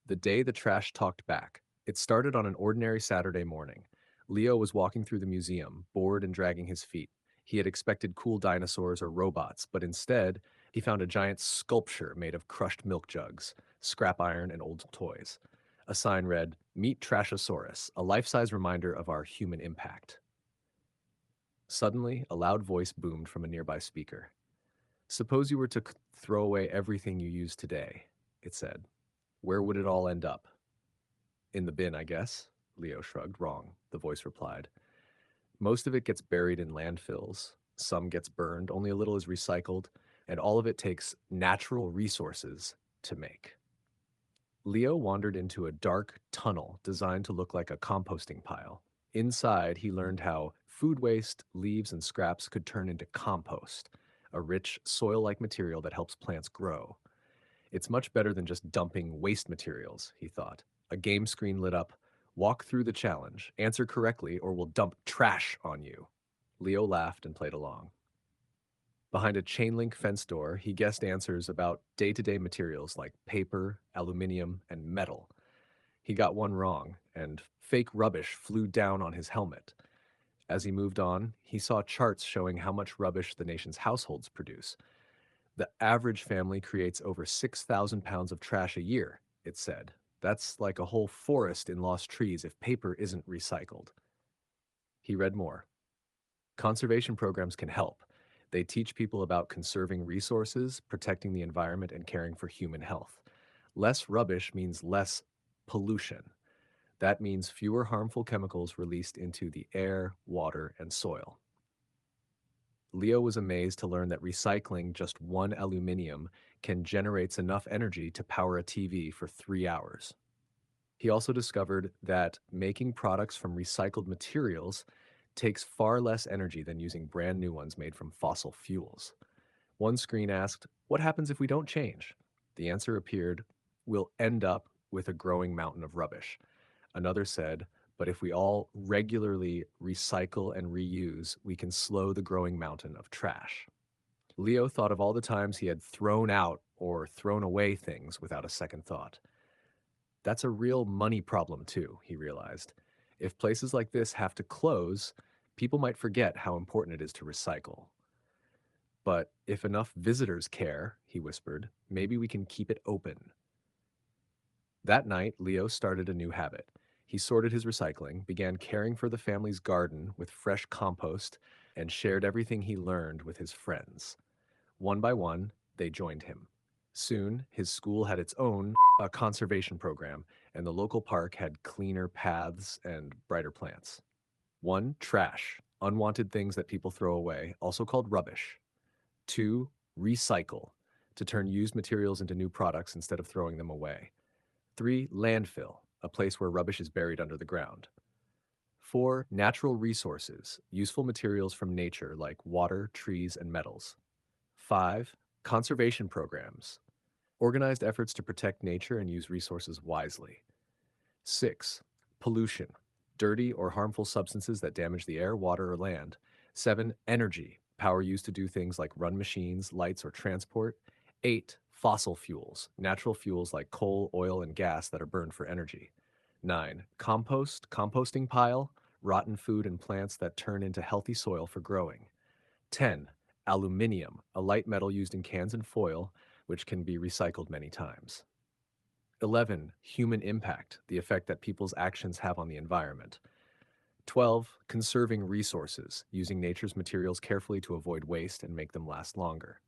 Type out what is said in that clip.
The day the trash talked back. It started on an ordinary Saturday morning. Leo was walking through the museum, bored and dragging his feet. He had expected cool dinosaurs or robots, but instead, he found a giant sculpture made of crushed milk jugs, scrap iron, and old toys. A sign read, "Meet Trashosaurus, a life-size reminder of our human impact." Suddenly, a loud voice boomed from a nearby speaker. "Suppose you were to throw away everything you use today," it said. "Where would it all end up?" "In the bin, I guess." Leo shrugged. "Wrong," the voice replied. "Most of it gets buried in landfills. Some gets burned, only a little is recycled, and all of it takes natural resources to make." Leo wandered into a dark tunnel designed to look like a composting pile. Inside, he learned how food waste, leaves, and scraps could turn into compost, a rich, soil-like material that helps plants grow. It's much better than just dumping waste materials, he thought. A game screen lit up. "Walk through the challenge. Answer correctly or we'll dump trash on you." Leo laughed and played along. Behind a chain link fence door, he guessed answers about day-to-day materials like paper, aluminum, and metal. He got one wrong, and fake rubbish flew down on his helmet. As he moved on, he saw charts showing how much rubbish the nation's households produce. "The average family creates over 6,000 pounds of trash a year," it said. "That's like a whole forest in lost trees if paper isn't recycled." He read more. Conservation programs can help. They teach people about conserving resources, protecting the environment, and caring for human health. Less rubbish means less pollution. That means fewer harmful chemicals released into the air, water, and soil. Leo was amazed to learn that recycling just one aluminium can generate enough energy to power a TV for 3 hours. He also discovered that making products from recycled materials takes far less energy than using brand new ones made from fossil fuels. One screen asked, "What happens if we don't change?" The answer appeared, "We'll end up with a growing mountain of rubbish." Another said, "But if we all regularly recycle and reuse, we can slow the growing mountain of trash." Leo thought of all the times he had thrown out or thrown away things without a second thought. That's a real money problem too, he realized. If places like this have to close, people might forget how important it is to recycle. "But if enough visitors care," he whispered, "maybe we can keep it open." That night, Leo started a new habit. He sorted his recycling, began caring for the family's garden with fresh compost, and shared everything he learned with his friends. One by one, they joined him. Soon, his school had its own conservation program, and the local park had cleaner paths and brighter plants. 1. Trash, unwanted things that people throw away, also called rubbish. 2. Recycle, to turn used materials into new products instead of throwing them away. 3. Landfill, a place where rubbish is buried under the ground. 4. Natural resources, useful materials from nature like water, trees, and metals. 5. Conservation programs, organized efforts to protect nature and use resources wisely. 6. Pollution, dirty or harmful substances that damage the air, water, or land. 7. Energy, power used to do things like run machines, lights, or transport. 8. Fossil fuels, natural fuels like coal, oil, and gas that are burned for energy. 9. Compost, composting pile, rotten food and plants that turn into healthy soil for growing. 10. Aluminium, a light metal used in cans and foil, which can be recycled many times. 11. Human impact, the effect that people's actions have on the environment. 12. Conserving resources, using nature's materials carefully to avoid waste and make them last longer.